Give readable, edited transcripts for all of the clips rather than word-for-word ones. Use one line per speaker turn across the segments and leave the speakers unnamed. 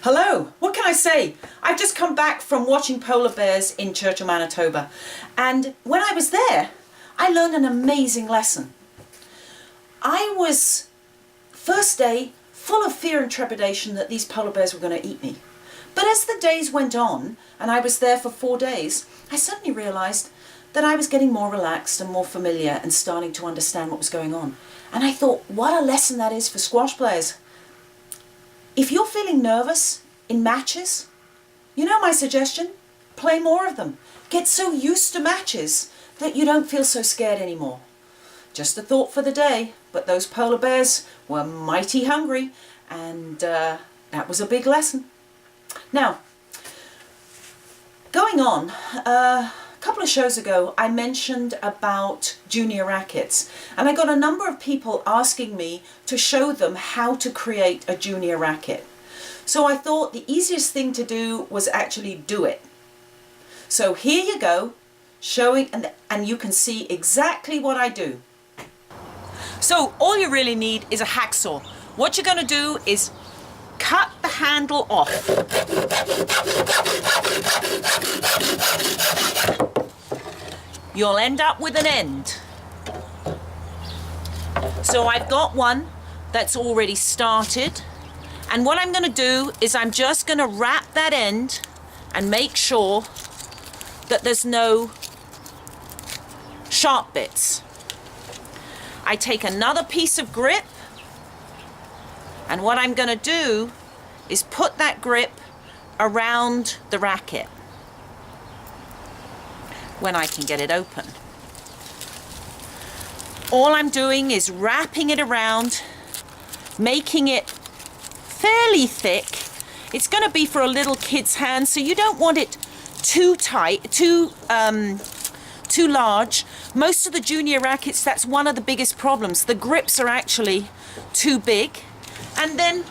Hello, what can I say? I've just come back from watching polar bears in Churchill, Manitoba, and when I was there, I learned an amazing lesson. I was, first day, full of fear and trepidation that these polar bears were going to eat me. But as the days went on, and I was there for 4 days, I suddenly realized that I was getting more relaxed and more familiar and starting to understand what was going on. And I thought, what a lesson that is for squash players. If you're feeling nervous in matches, you know my suggestion? Play more of them. Get so used to matches that you don't feel so scared anymore. Just a thought for the day, but those polar bears were mighty hungry, and that was a big lesson. Now, going on, a couple of shows ago I mentioned about junior rackets, and I got a number of people asking me to show them how to create a junior racket. So I thought the easiest thing to do was actually do it. So here you go, showing, and you can see exactly what I do. So all you really need is a hacksaw. What you're going to do is cut the handle off. You'll end up with an end. So I've got one that's already started, and what I'm going to do is I'm just going to wrap that end and make sure that there's no sharp bits. I take another piece of grip, and what I'm going to do is put that grip around the racket when I can get it open. All I'm doing is wrapping it around, making it fairly thick. It's going to be for a little kid's hand, so you don't want it too tight, too large. Most of the junior rackets, that's one of the biggest problems. The grips are actually too big. And then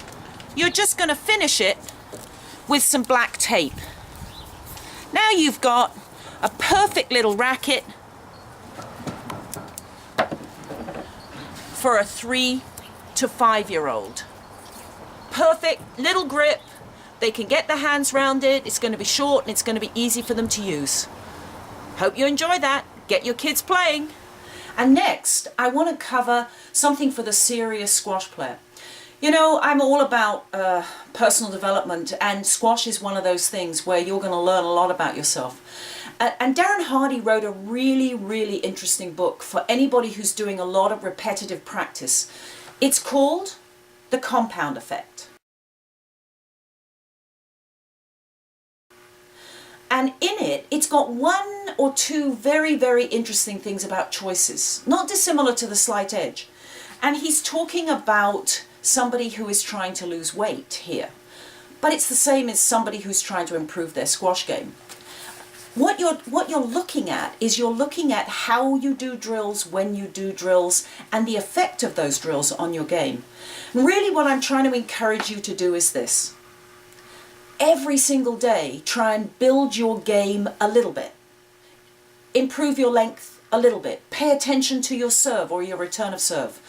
you're just going to finish it with some black tape. Now you've got a perfect little racket for a 3 to 5-year-old. Perfect little grip. They can get their hands round it. It's going to be short and it's going to be easy for them to use. Hope you enjoy that. Get your kids playing. And next, I want to cover something for the serious squash player. You know, I'm all about personal development, and squash is one of those things where you're going to learn a lot about yourself. And Darren Hardy wrote a really, really interesting book for anybody who's doing a lot of repetitive practice. It's called The Compound Effect. And in it, it's got 1 or 2 very, very interesting things about choices, not dissimilar to the slight edge. And he's talking about somebody who is trying to lose weight here. But it's the same as somebody who's trying to improve their squash game. What you're looking at is you're looking at how you do drills, when you do drills, and the effect of those drills on your game. And really what I'm trying to encourage you to do is this. Every single day, try and build your game a little bit. Improve your length a little bit. Pay attention to your serve or your return of serve.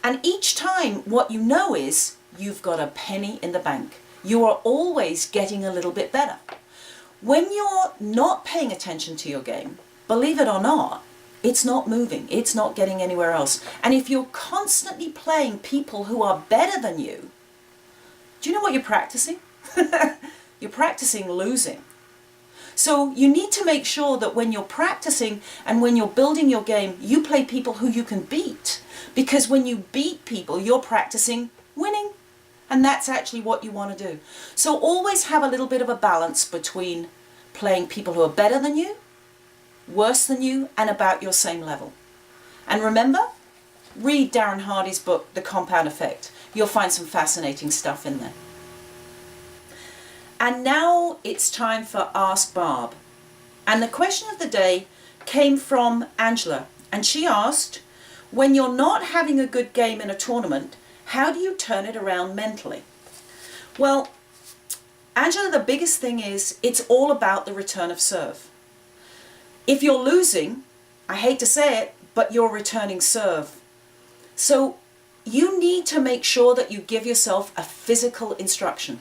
And each time what you know is you've got a penny in the bank. You are always getting a little bit better. When you're not paying attention to your game, believe it or not, it's not moving. It's not getting anywhere else. And if you're constantly playing people who are better than you, do you know what you're practicing? You're practicing losing. So you need to make sure that when you're practicing and when you're building your game, you play people who you can beat. Because when you beat people, you're practicing winning. And that's actually what you want to do. So always have a little bit of a balance between playing people who are better than you, worse than you, and about your same level. And remember, read Darren Hardy's book, The Compound Effect. You'll find some fascinating stuff in there. And now it's time for Ask Barb. And the question of the day came from Angela. And she asked, when you're not having a good game in a tournament, how do you turn it around mentally? Well, Angela, the biggest thing is it's all about the return of serve. If you're losing, I hate to say it, but you're returning serve. So you need to make sure that you give yourself a physical instruction.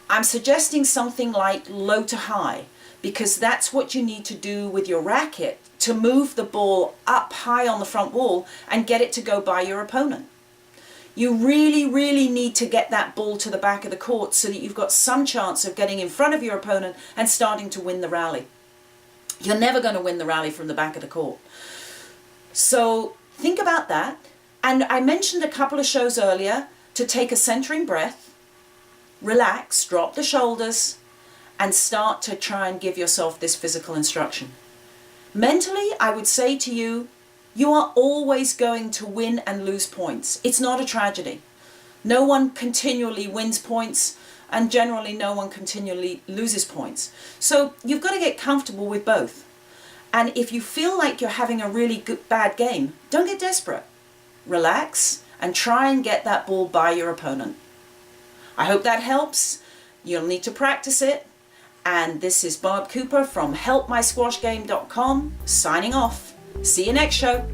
I'm suggesting something like low to high, because that's what you need to do with your racket to move the ball up high on the front wall and get it to go by your opponent. You really, really need to get that ball to the back of the court so that you've got some chance of getting in front of your opponent and starting to win the rally. You're never going to win the rally from the back of the court. So think about that. And I mentioned a couple of shows earlier to take a centering breath, relax, drop the shoulders, and start to try and give yourself this physical instruction. Mentally, I would say to you, you are always going to win and lose points. It's not a tragedy. No one continually wins points, and generally no one continually loses points. So you've got to get comfortable with both. And if you feel like you're having a really bad game, don't get desperate. Relax and try and get that ball by your opponent. I hope that helps. You'll need to practice it. And this is Barb Cooper from HelpMySquashGame.com signing off. See you next show.